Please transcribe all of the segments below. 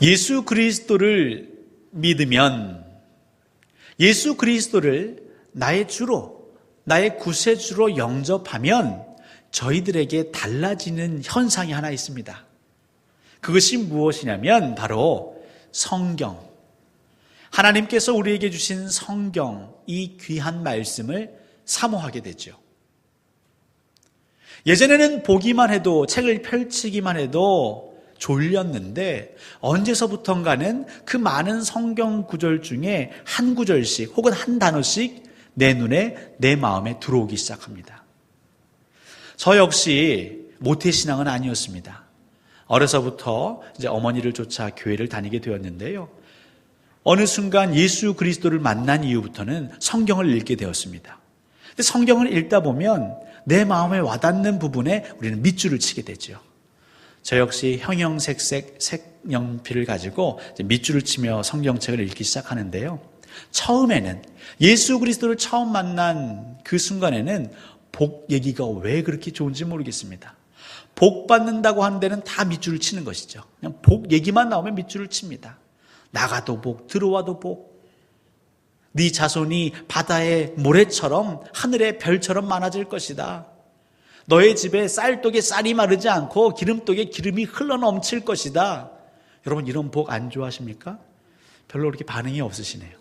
예수 그리스도를 믿으면, 예수 그리스도를 나의 주로, 나의 구세주로 영접하면 저희들에게 달라지는 현상이 하나 있습니다. 그것이 무엇이냐면 바로 성경, 하나님께서 우리에게 주신 성경, 이 귀한 말씀을 사모하게 되죠. 예전에는 보기만 해도, 책을 펼치기만 해도 졸렸는데 언제서부턴가는 그 많은 성경 구절 중에 한 구절씩 혹은 한 단어씩 내 눈에, 내 마음에 들어오기 시작합니다. 저 역시 모태신앙은 아니었습니다. 어려서부터 이제 어머니를 쫓아 교회를 다니게 되었는데요. 어느 순간 예수 그리스도를 만난 이후부터는 성경을 읽게 되었습니다. 근데 성경을 읽다 보면 내 마음에 와닿는 부분에 우리는 밑줄을 치게 되죠. 저 역시 형형색색 색연필을 가지고 밑줄을 치며 성경책을 읽기 시작하는데요. 처음에는 예수 그리스도를 처음 만난 그 순간에는 복 얘기가 왜 그렇게 좋은지 모르겠습니다. 복 받는다고 하는 데는 다 밑줄을 치는 것이죠. 그냥 복 얘기만 나오면 밑줄을 칩니다. 나가도 복, 들어와도 복. 네 자손이 바다의 모래처럼 하늘의 별처럼 많아질 것이다. 너의 집에 쌀독에 쌀이 마르지 않고 기름독에 기름이 흘러넘칠 것이다. 여러분, 이런 복 안 좋아하십니까? 별로 그렇게 반응이 없으시네요.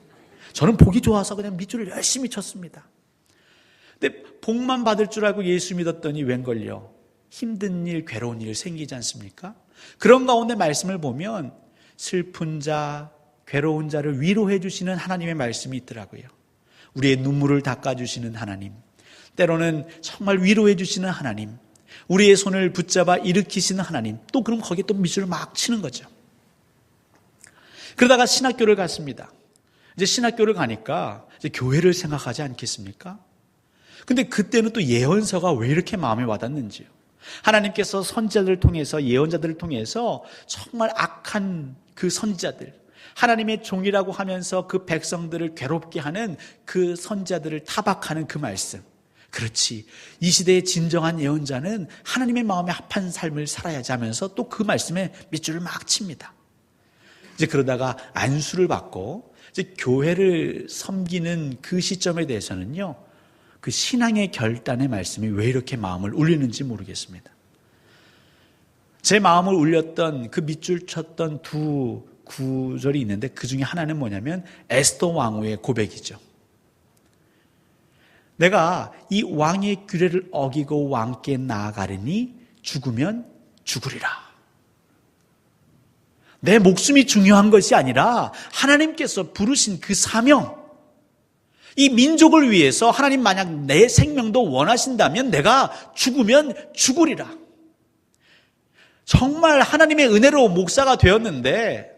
저는 복이 좋아서 그냥 밑줄을 열심히 쳤습니다. 근데 복만 받을 줄 알고 예수 믿었더니 웬걸요, 힘든 일, 괴로운 일 생기지 않습니까? 그런 가운데 말씀을 보면 슬픈 자, 괴로운 자를 위로해 주시는 하나님의 말씀이 있더라고요. 우리의 눈물을 닦아주시는 하나님, 때로는 정말 위로해 주시는 하나님, 우리의 손을 붙잡아 일으키시는 하나님, 또 그럼 거기에 또 밑줄을 막 치는 거죠. 그러다가 신학교를 갔습니다. 이제 신학교를 가니까 이제 교회를 생각하지 않겠습니까? 근데 그때는 또 예언서가 왜 이렇게 마음에 와닿는지요. 하나님께서 선지자들을 통해서, 예언자들을 통해서 정말 악한 그 선지자들, 하나님의 종이라고 하면서 그 백성들을 괴롭게 하는 그 선지자들을 타박하는 그 말씀. 그렇지, 이 시대의 진정한 예언자는 하나님의 마음에 합한 삶을 살아야지 하면서 또 그 말씀에 밑줄을 막 칩니다. 이제 그러다가 안수를 받고 이제 교회를 섬기는 그 시점에 대해서는요, 그 신앙의 결단의 말씀이 왜 이렇게 마음을 울리는지 모르겠습니다. 제 마음을 울렸던 그 밑줄 쳤던 두 구절이 있는데 그 중에 하나는 뭐냐면 에스더 왕후의 고백이죠. 내가 이 왕의 규례를 어기고 왕께 나아가리니 죽으면 죽으리라. 내 목숨이 중요한 것이 아니라 하나님께서 부르신 그 사명, 이 민족을 위해서 하나님 만약 내 생명도 원하신다면 내가 죽으면 죽으리라. 정말 하나님의 은혜로 목사가 되었는데,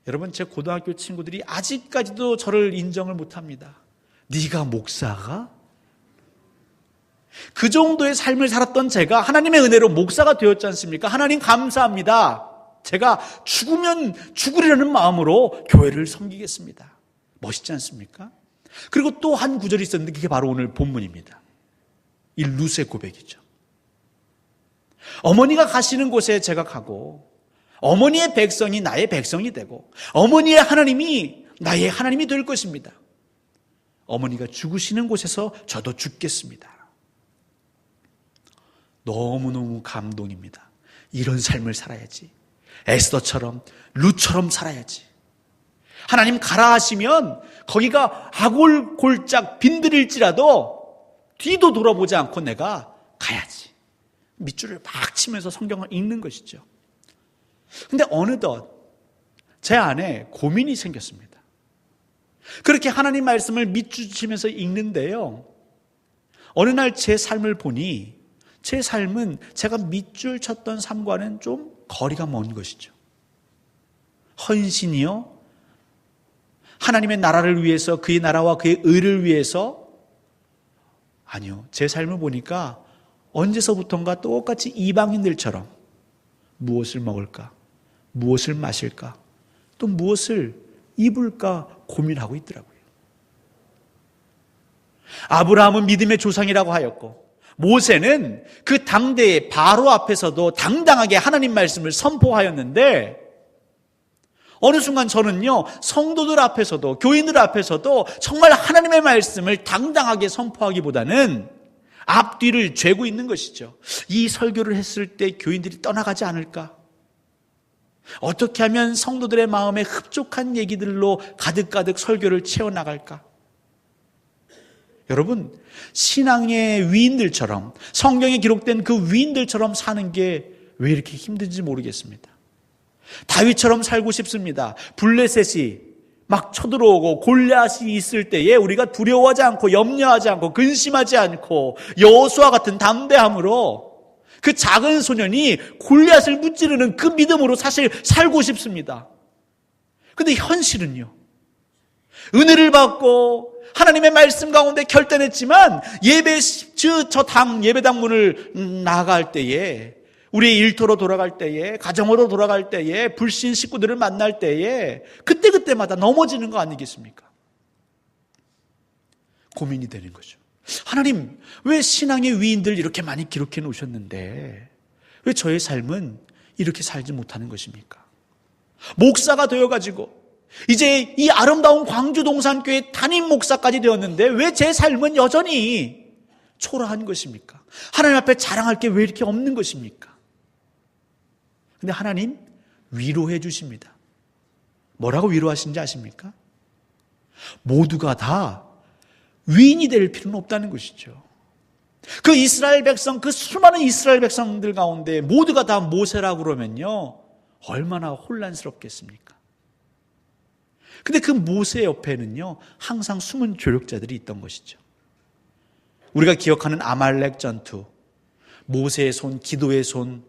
여러분, 제 고등학교 친구들이 아직까지도 저를 인정을 못합니다. 네가 목사가? 그 정도의 삶을 살았던 제가 하나님의 은혜로 목사가 되었지 않습니까? 하나님 감사합니다. 제가 죽으면 죽으리라는 마음으로 교회를 섬기겠습니다. 멋있지 않습니까? 그리고 또 한 구절이 있었는데 그게 바로 오늘 본문입니다. 이 룻의 고백이죠. 어머니가 가시는 곳에 제가 가고, 어머니의 백성이 나의 백성이 되고, 어머니의 하나님이 나의 하나님이 될 것입니다. 어머니가 죽으시는 곳에서 저도 죽겠습니다. 너무너무 감동입니다. 이런 삶을 살아야지. 에스더처럼, 룻처럼 살아야지. 하나님 가라 하시면 거기가 아골골짝 빈들일지라도 뒤도 돌아보지 않고 내가 가야지. 밑줄을 막 치면서 성경을 읽는 것이죠. 근데 어느덧 제 안에 고민이 생겼습니다. 그렇게 하나님 말씀을 밑줄 치면서 읽는데요, 어느 날 제 삶을 보니 제 삶은 제가 밑줄 쳤던 삶과는 좀 거리가 먼 것이죠. 헌신이요, 하나님의 나라를 위해서, 그의 나라와 그의 의를 위해서, 아니요, 제 삶을 보니까 언제서부턴가 똑같이 이방인들처럼 무엇을 먹을까, 무엇을 마실까, 또 무엇을 입을까 고민하고 있더라고요. 아브라함은 믿음의 조상이라고 하였고, 모세는 그 당대의 바로 앞에서도 당당하게 하나님 말씀을 선포하였는데, 어느 순간 저는요, 성도들 앞에서도, 교인들 앞에서도 정말 하나님의 말씀을 당당하게 선포하기보다는 앞뒤를 죄고 있는 것이죠. 이 설교를 했을 때 교인들이 떠나가지 않을까? 어떻게 하면 성도들의 마음에 흡족한 얘기들로 가득가득 설교를 채워나갈까? 여러분, 신앙의 위인들처럼, 성경에 기록된 그 위인들처럼 사는 게 왜 이렇게 힘든지 모르겠습니다. 다윗처럼 살고 싶습니다. 블레셋이 막 쳐들어오고 골리앗이 있을 때에 우리가 두려워하지 않고 염려하지 않고 근심하지 않고 여호수아 같은 담대함으로 그 작은 소년이 골리앗을 무찌르는 그 믿음으로 사실 살고 싶습니다. 근데 현실은요, 은혜를 받고 하나님의 말씀 가운데 결단했지만 예배당 문을 나아갈 때에, 우리의 일터로 돌아갈 때에, 가정으로 돌아갈 때에, 불신 식구들을 만날 때에 그때마다 넘어지는 거 아니겠습니까? 고민이 되는 거죠. 하나님, 왜 신앙의 위인들 이렇게 많이 기록해 놓으셨는데 왜 저의 삶은 이렇게 살지 못하는 것입니까? 목사가 되어가지고 이제 이 아름다운 광주동산교회 담임 목사까지 되었는데 왜 제 삶은 여전히 초라한 것입니까? 하나님 앞에 자랑할 게 왜 이렇게 없는 것입니까? 근데 하나님 위로해 주십니다. 뭐라고 위로하신지 아십니까? 모두가 다 위인이 될 필요는 없다는 것이죠. 그 이스라엘 백성, 그 수많은 이스라엘 백성들 가운데 모두가 다 모세라고 그러면요, 얼마나 혼란스럽겠습니까? 근데 그 모세 옆에는요, 항상 숨은 조력자들이 있던 것이죠. 우리가 기억하는 아말렉 전투, 모세의 손, 기도의 손,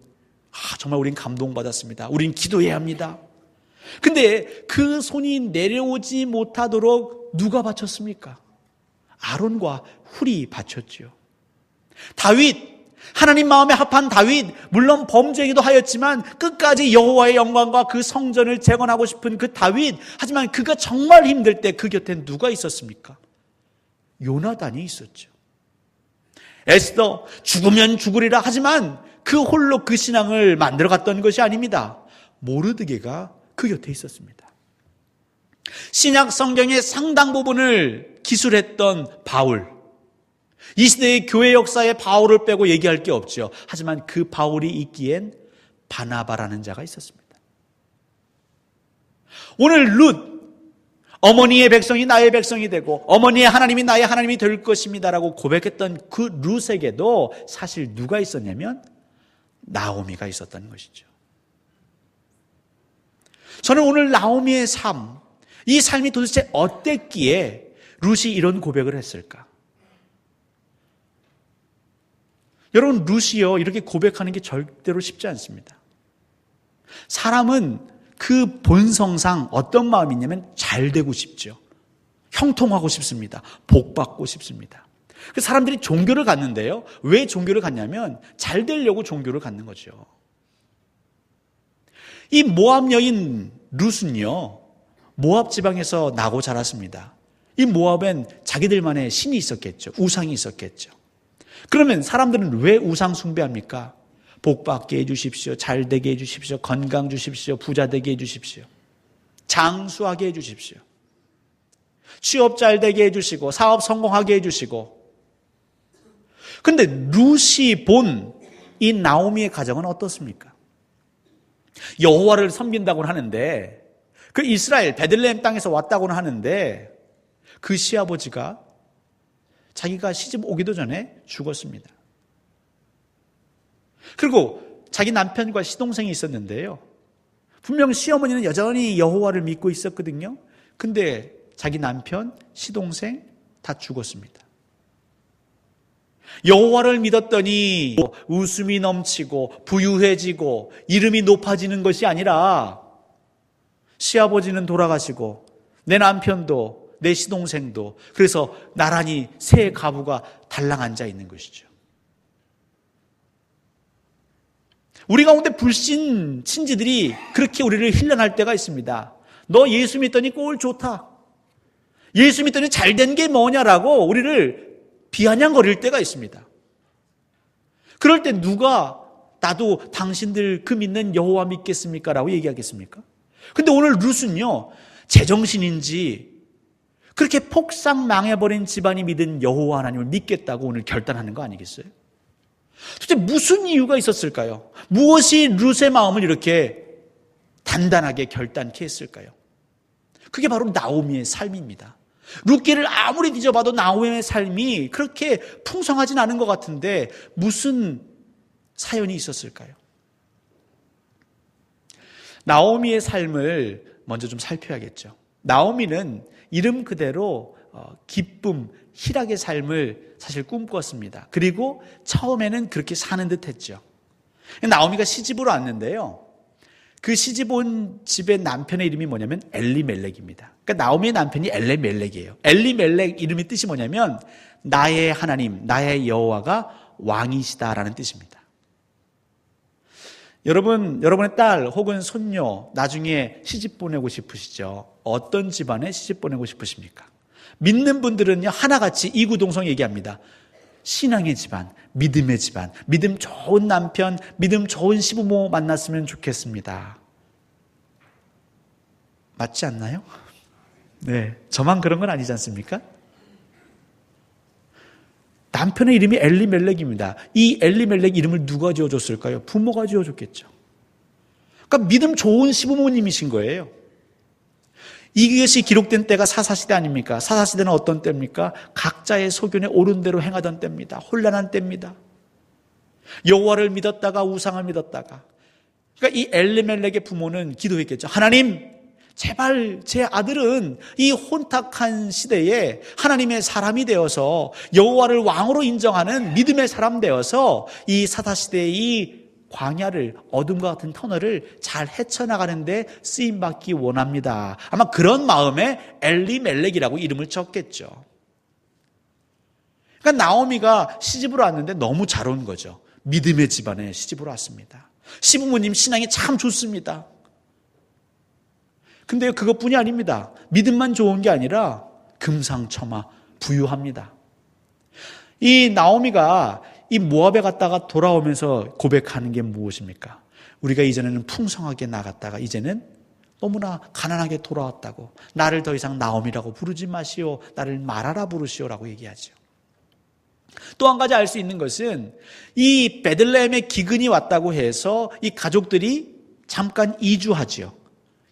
정말 우린 감동받았습니다. 우린 기도해야 합니다. 근데 그 손이 내려오지 못하도록 누가 바쳤습니까? 아론과 훌이 바쳤지요. 다윗, 하나님 마음에 합한 다윗, 물론 범죄이기도 하였지만 끝까지 여호와의 영광과 그 성전을 재건하고 싶은 그 다윗, 하지만 그가 정말 힘들 때 그 곁에 누가 있었습니까? 요나단이 있었죠. 에스더, 죽으면 죽으리라 하지만 그 홀로 그 신앙을 만들어갔던 것이 아닙니다. 모르드게가 그 곁에 있었습니다. 신약 성경의 상당 부분을 기술했던 바울, 이 시대의 교회 역사에 바울을 빼고 얘기할 게 없죠. 하지만 그 바울이 있기엔 바나바라는 자가 있었습니다. 오늘 룻, 어머니의 백성이 나의 백성이 되고 어머니의 하나님이 나의 하나님이 될 것입니다라고 고백했던 그 룻에게도 사실 누가 있었냐면 나오미가 있었다는 것이죠. 저는 오늘 나오미의 삶, 이 삶이 도대체 어땠기에 룻이 이런 고백을 했을까? 여러분, 룻이요, 이렇게 고백하는 게 절대로 쉽지 않습니다. 사람은 그 본성상 어떤 마음이 있냐면 잘 되고 싶죠. 형통하고 싶습니다. 복 받고 싶습니다. 그 사람들이 종교를 갖는데요, 왜 종교를 갖냐면 잘 되려고 종교를 갖는 거죠. 이 모압 여인 룻은요, 모압 지방에서 나고 자랐습니다. 이 모압엔 자기들만의 신이 있었겠죠. 우상이 있었겠죠. 그러면 사람들은 왜 우상 숭배합니까? 복 받게 해주십시오. 잘 되게 해주십시오. 건강 주십시오. 부자 되게 해주십시오. 장수하게 해주십시오. 취업 잘 되게 해주시고 사업 성공하게 해주시고. 그런데 룻이 본 이 나오미의 가정은 어떻습니까? 여호와를 섬긴다고는 하는데, 그 이스라엘 베들레헴 땅에서 왔다고는 하는데 그 시아버지가 자기가 시집 오기도 전에 죽었습니다. 그리고 자기 남편과 시동생이 있었는데요, 분명 시어머니는 여전히 여호와를 믿고 있었거든요. 근데 자기 남편, 시동생 다 죽었습니다. 여호와를 믿었더니 웃음이 넘치고 부유해지고 이름이 높아지는 것이 아니라 시아버지는 돌아가시고 내 남편도 내 시동생도, 그래서 나란히 새 가부가 달랑 앉아 있는 것이죠. 우리 가운데 불신 친지들이 그렇게 우리를 힐난할 때가 있습니다. 너 예수 믿더니 꼴 좋다, 예수 믿더니 잘된 게 뭐냐라고 우리를 비아냥거릴 때가 있습니다. 그럴 때 누가 나도 당신들 그 믿는 여호와 믿겠습니까? 라고 얘기하겠습니까? 근데 오늘 룻은요, 제정신인지 그렇게 폭삭 망해버린 집안이 믿은 여호와 하나님을 믿겠다고 오늘 결단하는 거 아니겠어요? 도대체 무슨 이유가 있었을까요? 무엇이 룻의 마음을 이렇게 단단하게 결단케 했을까요? 그게 바로 나오미의 삶입니다. 룻기를 아무리 뒤져봐도 나오미의 삶이 그렇게 풍성하진 않은 것 같은데 무슨 사연이 있었을까요? 나오미의 삶을 먼저 좀 살펴야겠죠. 나오미는 이름 그대로 기쁨, 희락의 삶을 사실 꿈꿨습니다. 그리고 처음에는 그렇게 사는 듯 했죠. 나오미가 시집으로 왔는데요. 그 시집 온 집의 남편의 이름이 뭐냐면 엘리멜렉입니다. 그러니까 나오미의 남편이 엘리멜렉이에요. 엘리멜렉 이름의 뜻이 뭐냐면 나의 하나님, 나의 여호와가 왕이시다라는 뜻입니다. 여러분의 딸 혹은 손녀 나중에 시집 보내고 싶으시죠? 어떤 집안에 시집 보내고 싶으십니까? 믿는 분들은요, 하나같이 이구동성 얘기합니다. 신앙의 집안, 믿음의 집안, 믿음 좋은 남편, 믿음 좋은 시부모 만났으면 좋겠습니다. 맞지 않나요? 네, 저만 그런 건 아니지 않습니까? 남편의 이름이 엘리멜렉입니다. 이 엘리멜렉 이름을 누가 지어줬을까요? 부모가 지어줬겠죠. 그러니까 믿음 좋은 시부모님이신 거예요. 이것이 기록된 때가 사사시대 아닙니까? 사사시대는 어떤 때입니까? 각자의 소견에 옳은 대로 행하던 때입니다. 혼란한 때입니다. 여호와를 믿었다가 우상을 믿었다가. 그러니까 이 엘리멜렉의 부모는 기도했겠죠. 하나님, 제발 제 아들은 이 혼탁한 시대에 하나님의 사람이 되어서 여호와를 왕으로 인정하는 믿음의 사람 되어서 이 사사시대의 이 광야를, 어둠과 같은 터널을 잘 헤쳐나가는데 쓰임받기 원합니다. 아마 그런 마음에 엘리멜렉이라고 이름을 쳤겠죠. 그러니까 나오미가 시집으로 왔는데 너무 잘 온 거죠. 믿음의 집안에 시집으로 왔습니다. 시부모님 신앙이 참 좋습니다. 근데 그것뿐이 아닙니다. 믿음만 좋은 게 아니라 금상첨화 부유합니다. 이 나오미가 이 모압에 갔다가 돌아오면서 고백하는 게 무엇입니까? 우리가 이전에는 풍성하게 나갔다가 이제는 너무나 가난하게 돌아왔다고, 나를 더 이상 나오미라고 부르지 마시오, 나를 마라라 부르시오라고 얘기하죠. 또 한 가지 알 수 있는 것은 이 베들레헴에 기근이 왔다고 해서 이 가족들이 잠깐 이주하지요.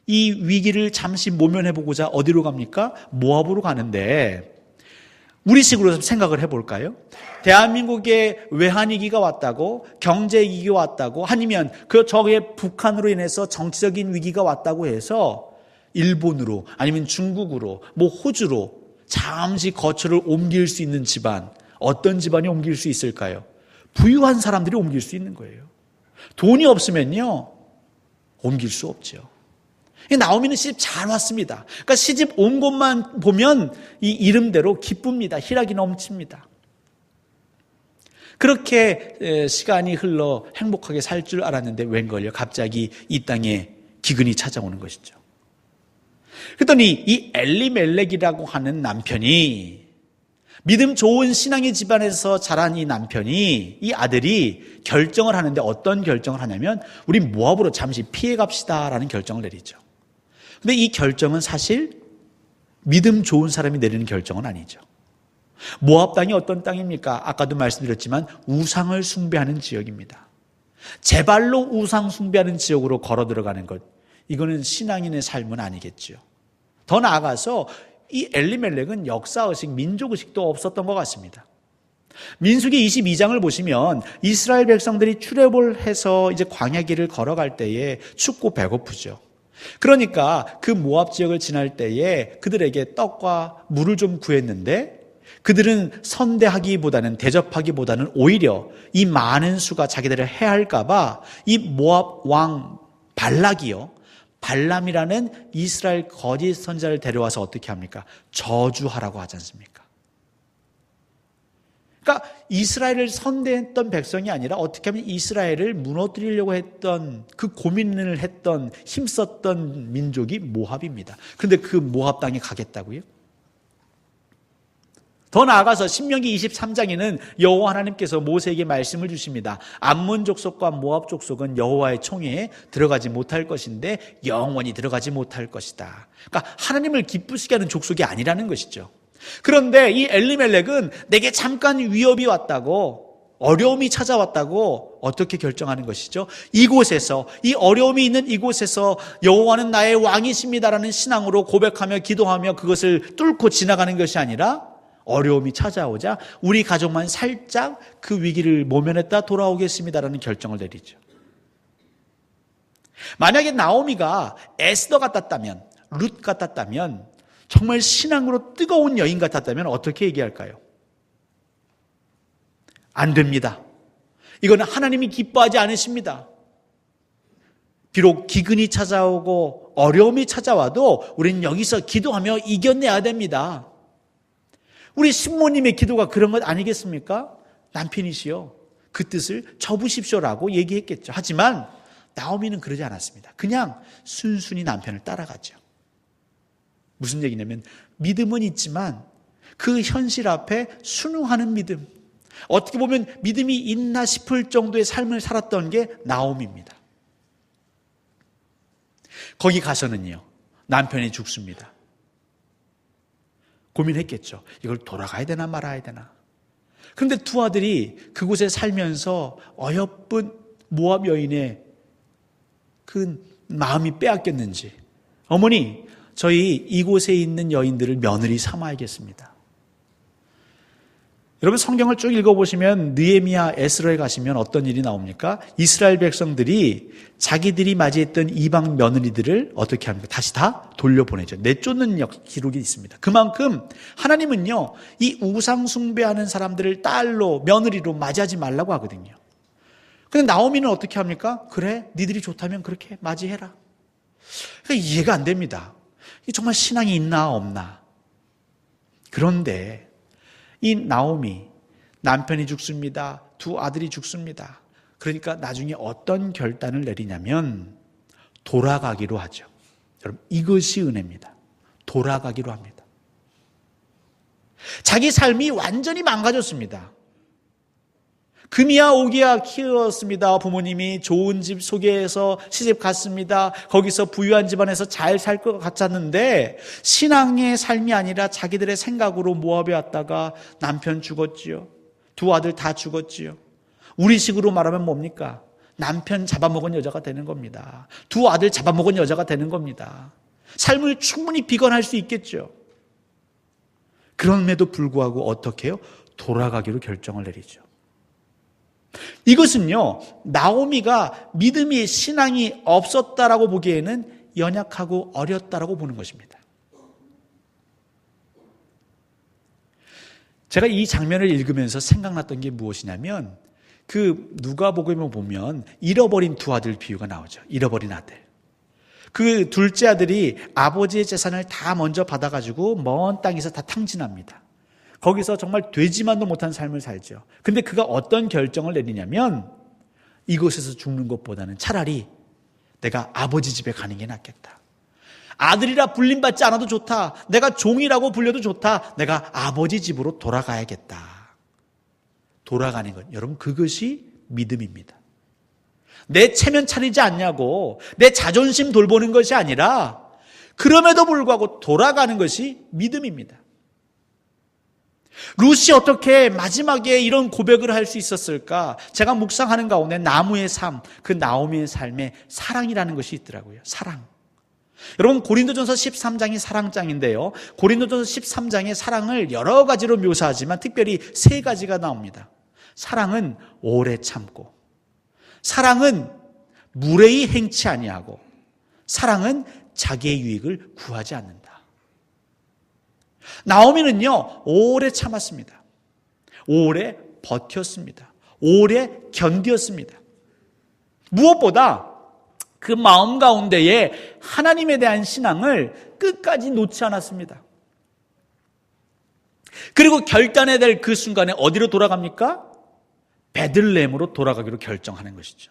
이 위기를 잠시 모면해보고자 어디로 갑니까? 모압으로 가는데, 우리식으로 생각을 해볼까요? 대한민국에 외환위기가 왔다고, 경제위기가 왔다고, 아니면 저게 북한으로 인해서 정치적인 위기가 왔다고 해서 일본으로, 아니면 중국으로, 호주로 잠시 거처를 옮길 수 있는 집안, 어떤 집안이 옮길 수 있을까요? 부유한 사람들이 옮길 수 있는 거예요. 돈이 없으면요, 옮길 수 없죠. 나오미는 시집 잘 왔습니다. 그러니까 시집 온 곳만 보면 이 이름대로 기쁩니다. 희락이 넘칩니다. 그렇게 시간이 흘러 행복하게 살 줄 알았는데 웬걸요? 갑자기 이 땅에 기근이 찾아오는 것이죠. 그랬더니 이 엘리멜렉이라고 하는 남편이, 믿음 좋은 신앙의 집안에서 자란 이 남편이, 이 아들이 결정을 하는데 어떤 결정을 하냐면 우리 모압으로 잠시 피해 갑시다라는 결정을 내리죠. 근데 이 결정은 사실 믿음 좋은 사람이 내리는 결정은 아니죠. 모압 땅이 어떤 땅입니까? 아까도 말씀드렸지만 우상을 숭배하는 지역입니다. 제발로 우상 숭배하는 지역으로 걸어 들어가는 것, 이거는 신앙인의 삶은 아니겠죠. 더 나아가서 이 엘리멜렉은 역사의식, 민족의식도 없었던 것 같습니다. 민수기 22장을 보시면 이스라엘 백성들이 출애굽을 해서 이제 광야길을 걸어갈 때에 춥고 배고프죠. 그러니까 그 모압 지역을 지날 때에 그들에게 떡과 물을 좀 구했는데, 그들은 선대하기보다는, 대접하기보다는 오히려 이 많은 수가 자기들을 해할까 봐 이 모압 왕 발락이요, 발람이라는 이스라엘 거짓 선지자를 데려와서 어떻게 합니까? 저주하라고 하지 않습니까? 그러니까 이스라엘을 선대했던 백성이 아니라 어떻게 하면 이스라엘을 무너뜨리려고 했던, 그 고민을 했던, 힘썼던 민족이 모압입니다. 그런데 그 모압 땅에 가겠다고요? 더 나아가서 신명기 23장에는 여호와 하나님께서 모세에게 말씀을 주십니다. 암몬 족속과 모압 족속은 여호와의 총회에 들어가지 못할 것인데 영원히 들어가지 못할 것이다. 그러니까 하나님을 기쁘시게 하는 족속이 아니라는 것이죠. 그런데 이 엘리멜렉은 내게 잠깐 위협이 왔다고, 어려움이 찾아왔다고 어떻게 결정하는 것이죠? 이곳에서, 이 어려움이 있는 이곳에서 여호와는 나의 왕이십니다라는 신앙으로 고백하며 기도하며 그것을 뚫고 지나가는 것이 아니라 어려움이 찾아오자 우리 가족만 살짝 그 위기를 모면했다 돌아오겠습니다라는 결정을 내리죠. 만약에 나오미가 에스더 같았다면, 룻 같았다면, 정말 신앙으로 뜨거운 여인 같았다면 어떻게 얘기할까요? 안 됩니다. 이거는 하나님이 기뻐하지 않으십니다. 비록 기근이 찾아오고 어려움이 찾아와도 우리는 여기서 기도하며 이겨내야 됩니다. 우리 신모님의 기도가 그런 것 아니겠습니까? 남편이시여 그 뜻을 접으십시오라고 얘기했겠죠. 하지만 나오미는 그러지 않았습니다. 그냥 순순히 남편을 따라가죠. 무슨 얘기냐면 믿음은 있지만 그 현실 앞에 순응하는 믿음. 어떻게 보면 믿음이 있나 싶을 정도의 삶을 살았던 게 나오미입니다. 거기 가서는요, 남편이 죽습니다. 고민했겠죠. 이걸 돌아가야 되나 말아야 되나. 그런데 두 아들이 그곳에 살면서 어여쁜 모압 여인의 그 마음이 빼앗겼는지, 어머니, 저희 이곳에 있는 여인들을 며느리 삼아야겠습니다. 여러분 성경을 쭉 읽어보시면 느헤미야, 에스라에 가시면 어떤 일이 나옵니까? 이스라엘 백성들이 자기들이 맞이했던 이방 며느리들을 어떻게 합니까? 다시 다 돌려보내죠. 내쫓는 기록이 있습니다. 그만큼 하나님은요, 이 우상 숭배하는 사람들을 딸로, 며느리로 맞이하지 말라고 하거든요. 근데 나오미는 어떻게 합니까? 그래, 니들이 좋다면 그렇게 맞이해라. 그러니까 이해가 안 됩니다. 정말 신앙이 있나 없나. 그런데 이 나오미, 남편이 죽습니다. 두 아들이 죽습니다. 그러니까 나중에 어떤 결단을 내리냐면 돌아가기로 하죠. 여러분, 이것이 은혜입니다. 돌아가기로 합니다. 자기 삶이 완전히 망가졌습니다. 금이야 오기야 키웠습니다. 부모님이 좋은 집 소개해서 시집 갔습니다. 거기서 부유한 집안에서 잘 살 것 같았는데 신앙의 삶이 아니라 자기들의 생각으로 모압에 왔다가 남편 죽었지요. 두 아들 다 죽었지요. 우리식으로 말하면 뭡니까? 남편 잡아먹은 여자가 되는 겁니다. 두 아들 잡아먹은 여자가 되는 겁니다. 삶을 충분히 비관할 수 있겠죠. 그럼에도 불구하고 어떻게 해요? 돌아가기로 결정을 내리죠. 이것은요, 나오미가 믿음이, 신앙이 없었다라고 보기에는 연약하고 어렸다라고 보는 것입니다. 제가 이 장면을 읽으면서 생각났던 게 무엇이냐면, 그 누가복음에 보면 잃어버린 두 아들 비유가 나오죠. 잃어버린 아들. 그 둘째 아들이 아버지의 재산을 다 먼저 받아가지고 먼 땅에서 다 탕진합니다. 거기서 정말 되지만도 못한 삶을 살죠. 근데 그가 어떤 결정을 내리냐면 이곳에서 죽는 것보다는 차라리 내가 아버지 집에 가는 게 낫겠다. 아들이라 불림받지 않아도 좋다. 내가 종이라고 불려도 좋다. 내가 아버지 집으로 돌아가야겠다. 돌아가는 것. 여러분, 그것이 믿음입니다. 내 체면 차리지 않냐고, 내 자존심 돌보는 것이 아니라 그럼에도 불구하고 돌아가는 것이 믿음입니다. 룻이 어떻게 마지막에 이런 고백을 할 수 있었을까? 제가 묵상하는 가운데 나무의 삶, 그 나오미의 삶에 사랑이라는 것이 있더라고요. 사랑. 여러분, 고린도전서 13장이 사랑장인데요. 고린도전서 13장의 사랑을 여러 가지로 묘사하지만 특별히 세 가지가 나옵니다. 사랑은 오래 참고, 사랑은 무례히 행치 아니하고, 사랑은 자기의 유익을 구하지 않는다. 나오미는요, 오래 참았습니다. 오래 버텼습니다. 오래 견디었습니다. 무엇보다 그 마음 가운데에 하나님에 대한 신앙을 끝까지 놓지 않았습니다. 그리고 결단해야 될 그 순간에 어디로 돌아갑니까? 베들레헴으로 돌아가기로 결정하는 것이죠.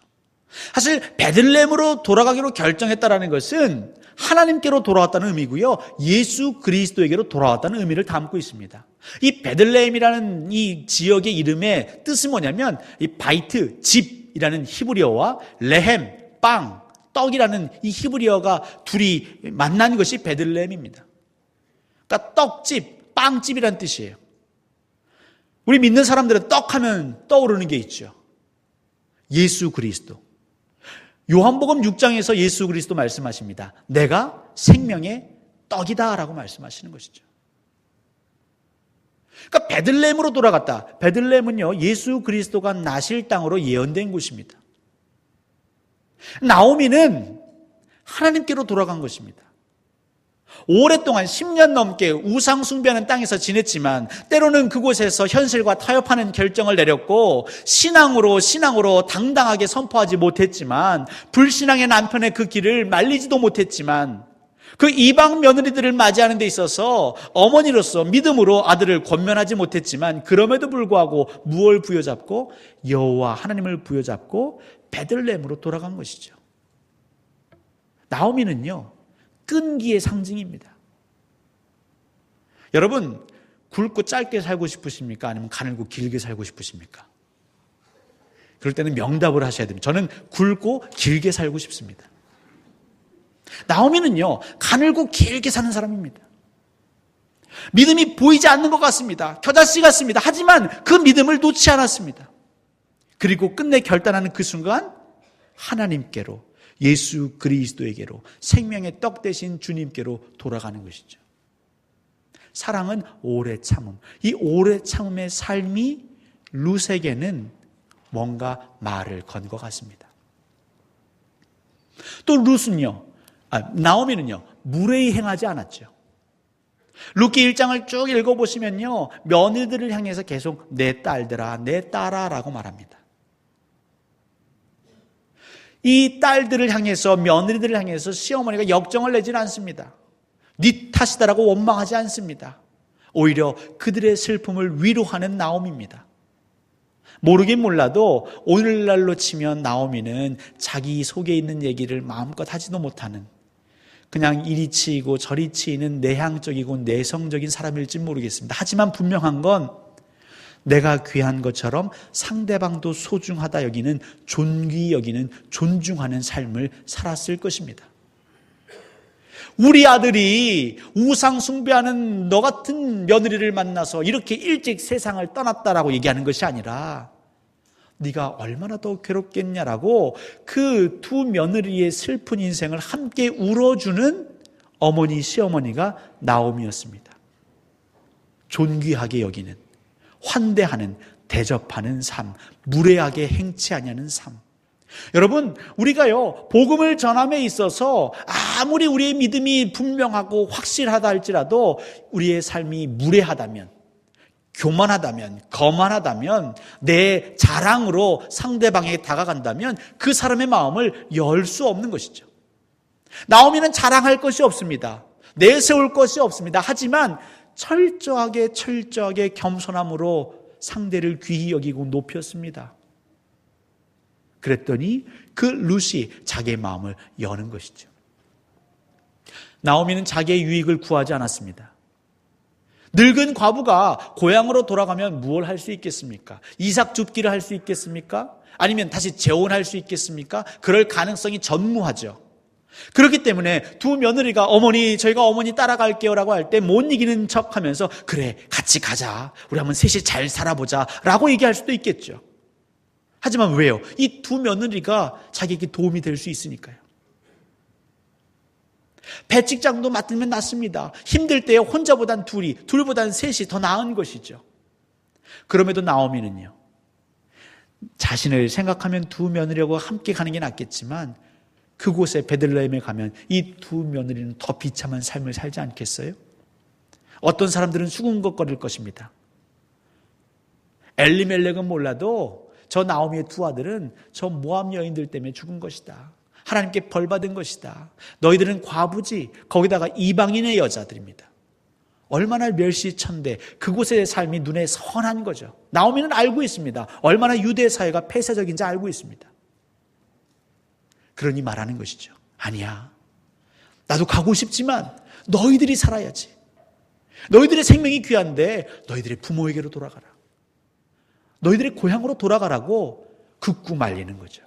사실 베들레헴으로 돌아가기로 결정했다라는 것은 하나님께로 돌아왔다는 의미고요. 예수 그리스도에게로 돌아왔다는 의미를 담고 있습니다. 이 베들레헴이라는 이 지역의 이름의 뜻이 뭐냐면 이 바이트, 집이라는 히브리어와 레헴, 빵, 떡이라는 이 히브리어가 둘이 만난 것이 베들레헴입니다. 그러니까 떡집, 빵집이라는 뜻이에요. 우리 믿는 사람들은 떡하면 떠오르는 게 있죠. 예수 그리스도. 요한복음 6장에서 예수 그리스도 말씀하십니다. 내가 생명의 떡이다 라고 말씀하시는 것이죠. 그러니까 베들레헴으로 돌아갔다. 베들레헴은요, 예수 그리스도가 나실 땅으로 예언된 곳입니다. 나오미는 하나님께로 돌아간 것입니다. 오랫동안 10년 넘게 우상 숭배하는 땅에서 지냈지만 때로는 그곳에서 현실과 타협하는 결정을 내렸고 신앙으로 당당하게 선포하지 못했지만 불신앙의 남편의 그 길을 말리지도 못했지만 그 이방 며느리들을 맞이하는 데 있어서 어머니로서 믿음으로 아들을 권면하지 못했지만 그럼에도 불구하고 무엇을 부여잡고 여호와 하나님을 부여잡고 베들레헴으로 돌아간 것이죠. 나오미는요, 끈기의 상징입니다. 여러분, 굵고 짧게 살고 싶으십니까? 아니면 가늘고 길게 살고 싶으십니까? 그럴 때는 명답을 하셔야 됩니다. 저는 굵고 길게 살고 싶습니다. 나오미는요, 가늘고 길게 사는 사람입니다. 믿음이 보이지 않는 것 같습니다. 겨자씨 같습니다. 하지만 그 믿음을 놓지 않았습니다. 그리고 끝내 결단하는 그 순간 하나님께로, 예수 그리스도에게로, 생명의 떡 되신 주님께로 돌아가는 것이죠. 사랑은 오래 참음. 이 오래 참음의 삶이 룻에게는 뭔가 말을 건 것 같습니다. 또 나오미는요, 무례히 행하지 않았죠. 룻기 1장을 쭉 읽어보시면요, 며느리들을 향해서 계속 내 딸들아, 내 딸아 라고 말합니다. 이 딸들을 향해서, 며느리들을 향해서 시어머니가 역정을 내지는 않습니다. 네 탓이다라고 원망하지 않습니다. 오히려 그들의 슬픔을 위로하는 나오미입니다. 모르긴 몰라도 오늘날로 치면 나오미는 자기 속에 있는 얘기를 마음껏 하지도 못하는, 그냥 이리 치이고 저리 치이는 내향적이고 내성적인 사람일지 모르겠습니다. 하지만 분명한 건 내가 귀한 것처럼 상대방도 소중하다 여기는, 존귀 여기는, 존중하는 삶을 살았을 것입니다. 우리 아들이 우상 숭배하는 너 같은 며느리를 만나서 이렇게 일찍 세상을 떠났다라고 얘기하는 것이 아니라 네가 얼마나 더 괴롭겠냐라고 그 두 며느리의 슬픈 인생을 함께 울어주는 어머니, 시어머니가 나오미였습니다. 존귀하게 여기는, 환대하는, 대접하는 삶, 무례하게 행치 아니하는 삶. 여러분, 우리가요, 복음을 전함에 있어서 아무리 우리의 믿음이 분명하고 확실하다 할지라도 우리의 삶이 무례하다면, 교만하다면, 거만하다면, 내 자랑으로 상대방에게 다가간다면 그 사람의 마음을 열 수 없는 것이죠. 나오미는 자랑할 것이 없습니다. 내세울 것이 없습니다. 하지만 철저하게 겸손함으로 상대를 귀히 여기고 높였습니다. 그랬더니 그 룻이 자기의 마음을 여는 것이죠. 나오미는 자기의 유익을 구하지 않았습니다. 늙은 과부가 고향으로 돌아가면 무엇을 할 수 있겠습니까? 이삭 줍기를 할 수 있겠습니까? 아니면 다시 재혼할 수 있겠습니까? 그럴 가능성이 전무하죠. 그렇기 때문에 두 며느리가 어머니, 저희가 어머니 따라갈게요 라고 할 때 못 이기는 척 하면서 그래, 같이 가자, 우리 한번 셋이 잘 살아보자 라고 얘기할 수도 있겠죠. 하지만 왜요? 이 두 며느리가 자기에게 도움이 될 수 있으니까요. 배직장도 맡으면 낫습니다. 힘들 때에 혼자보단 둘보단 셋이 더 나은 것이죠. 그럼에도 나오미는요, 자신을 생각하면 두 며느리하고 함께 가는 게 낫겠지만 그곳에 베들레헴에 가면 이 두 며느리는 더 비참한 삶을 살지 않겠어요? 어떤 사람들은 수군거릴 것입니다. 엘리멜렉은 몰라도 저 나오미의 두 아들은 저 모압 여인들 때문에 죽은 것이다. 하나님께 벌받은 것이다. 너희들은 과부지, 거기다가 이방인의 여자들입니다. 얼마나 멸시천대, 그곳의 삶이 눈에 선한 거죠. 나오미는 알고 있습니다. 얼마나 유대 사회가 폐쇄적인지 알고 있습니다. 그러니 말하는 것이죠. 아니야, 나도 가고 싶지만 너희들이 살아야지. 너희들의 생명이 귀한데 너희들의 부모에게로 돌아가라. 너희들의 고향으로 돌아가라고 극구 말리는 거죠.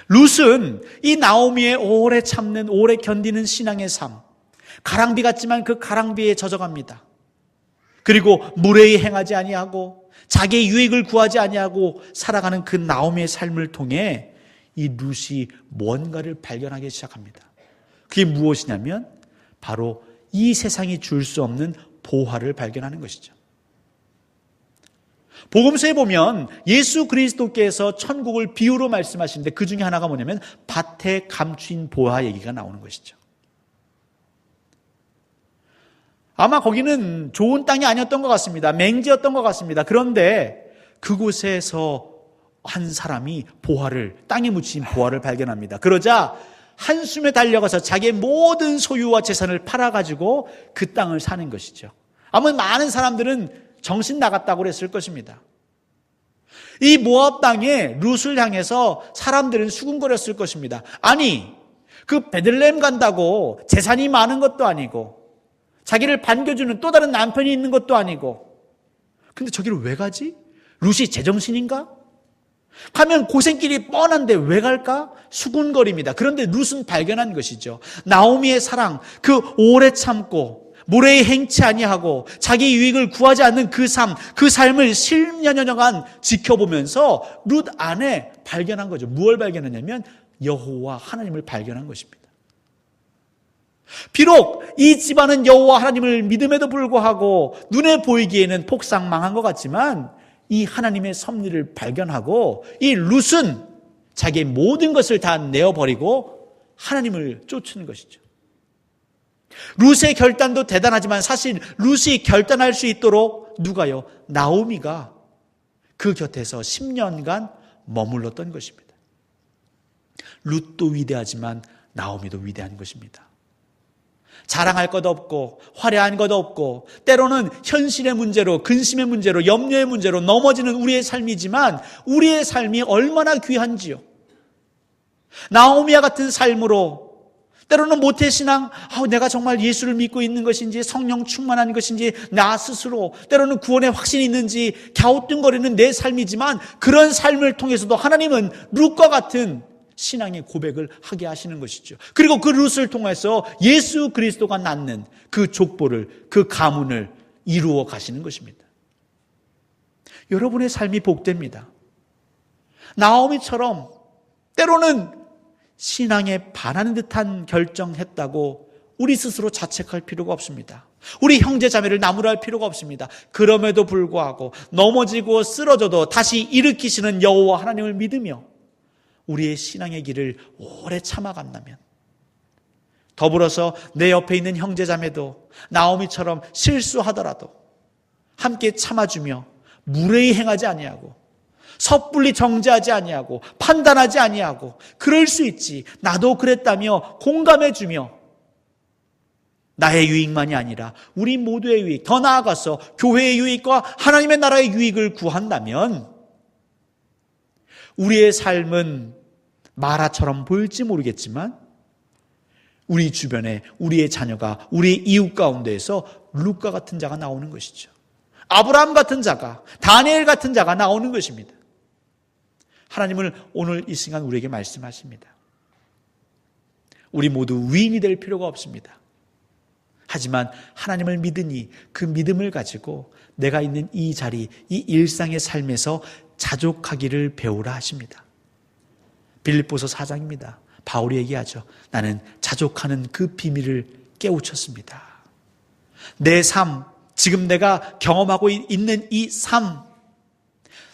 룻은 이 나오미의 오래 참는, 오래 견디는 신앙의 삶, 가랑비 같지만 그 가랑비에 젖어갑니다. 그리고 무례히 행하지 아니하고 자기의 유익을 구하지 아니하고 살아가는 그 나오미의 삶을 통해 이 룻이 뭔가를 발견하기 시작합니다. 그게 무엇이냐면 바로 이 세상이 줄 수 없는 보화를 발견하는 것이죠. 복음서에 보면 예수 그리스도께서 천국을 비유로 말씀하시는데 그 중에 하나가 뭐냐면 밭에 감추인 보화 얘기가 나오는 것이죠. 아마 거기는 좋은 땅이 아니었던 것 같습니다. 맹지였던 것 같습니다. 그런데 그곳에서 한 사람이 보화를, 땅에 묻힌 보화를 발견합니다. 그러자 한숨에 달려가서 자기의 모든 소유와 재산을 팔아가지고 그 땅을 사는 것이죠. 아마 많은 사람들은 정신 나갔다고 그랬을 것입니다. 이 모압 땅에 룻을 향해서 사람들은 수군거렸을 것입니다. 아니, 그 베들레헴 간다고 재산이 많은 것도 아니고 자기를 반겨주는 또 다른 남편이 있는 것도 아니고, 근데 저기를 왜 가지? 룻이 제정신인가? 가면 고생길이 뻔한데 왜 갈까? 수군거립니다. 그런데 룻은 발견한 것이죠. 나오미의 사랑, 그 오래 참고 무례히 행치 아니하고 자기 유익을 구하지 않는 그 삶, 그 삶을 10여 년간 지켜보면서 룻 안에 발견한 거죠. 무엇을 발견했냐면 여호와 하나님을 발견한 것입니다. 비록 이 집안은 여호와 하나님을 믿음에도 불구하고 눈에 보이기에는 폭삭망한 것 같지만 이 하나님의 섭리를 발견하고 이 룻은 자기의 모든 것을 다 내어버리고 하나님을 쫓는 것이죠. 룻의 결단도 대단하지만 사실 룻이 결단할 수 있도록 누가요? 나오미가 그 곁에서 10년간 머물렀던 것입니다. 룻도 위대하지만 나오미도 위대한 것입니다. 자랑할 것 없고 화려한 것 없고 때로는 현실의 문제로, 근심의 문제로, 염려의 문제로 넘어지는 우리의 삶이지만 우리의 삶이 얼마나 귀한지요. 나오미와 같은 삶으로 때로는 모태신앙, 내가 정말 예수를 믿고 있는 것인지 성령 충만한 것인지 나 스스로 때로는 구원의 확신이 있는지 갸우뚱거리는 내 삶이지만 그런 삶을 통해서도 하나님은 룻과 같은 신앙의 고백을 하게 하시는 것이죠. 그리고 그 룻을 통해서 예수 그리스도가 낳는 그 족보를, 그 가문을 이루어 가시는 것입니다. 여러분의 삶이 복됩니다. 나오미처럼 때로는 신앙에 반하는 듯한 결정했다고 우리 스스로 자책할 필요가 없습니다. 우리 형제 자매를 나무랄 필요가 없습니다. 그럼에도 불구하고 넘어지고 쓰러져도 다시 일으키시는 여호와 하나님을 믿으며 우리의 신앙의 길을 오래 참아간다면, 더불어서 내 옆에 있는 형제 자매도 나오미처럼 실수하더라도 함께 참아주며 무례히 행하지 아니하고 섣불리 정죄하지 아니하고 판단하지 아니하고 그럴 수 있지, 나도 그랬다며 공감해주며 나의 유익만이 아니라 우리 모두의 유익, 더 나아가서 교회의 유익과 하나님의 나라의 유익을 구한다면 우리의 삶은 마라처럼 보일지 모르겠지만 우리 주변에 우리의 자녀가 우리 이웃 가운데에서 룻과 같은 자가 나오는 것이죠. 아브라함 같은 자가, 다니엘 같은 자가 나오는 것입니다. 하나님은 오늘 이 시간 우리에게 말씀하십니다. 우리 모두 위인이 될 필요가 없습니다. 하지만 하나님을 믿으니 그 믿음을 가지고 내가 있는 이 자리, 이 일상의 삶에서 자족하기를 배우라 하십니다. 빌립보서 4장입니다. 바울이 얘기하죠. 나는 자족하는 그 비밀을 깨우쳤습니다. 내 삶, 지금 내가 경험하고 있는 이 삶,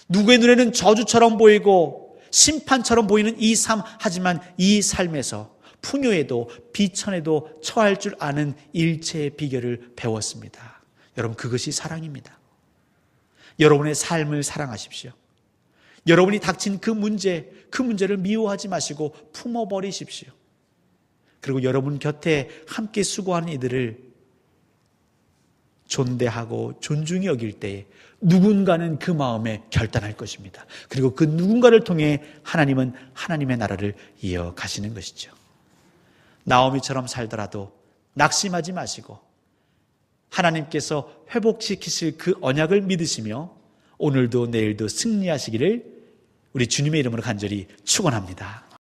누구의 눈에는 저주처럼 보이고 심판처럼 보이는 이 삶, 하지만 이 삶에서 풍요에도 비천에도 처할 줄 아는 일체의 비결을 배웠습니다. 여러분, 그것이 사랑입니다. 여러분의 삶을 사랑하십시오. 여러분이 닥친 그 문제를 미워하지 마시고 품어버리십시오. 그리고 여러분 곁에 함께 수고하는 이들을 존대하고 존중히 여길 때에 누군가는 그 마음에 결단할 것입니다. 그리고 그 누군가를 통해 하나님은 하나님의 나라를 이어가시는 것이죠. 나오미처럼 살더라도 낙심하지 마시고 하나님께서 회복시키실 그 언약을 믿으시며 오늘도 내일도 승리하시기를 우리 주님의 이름으로 간절히 축원합니다.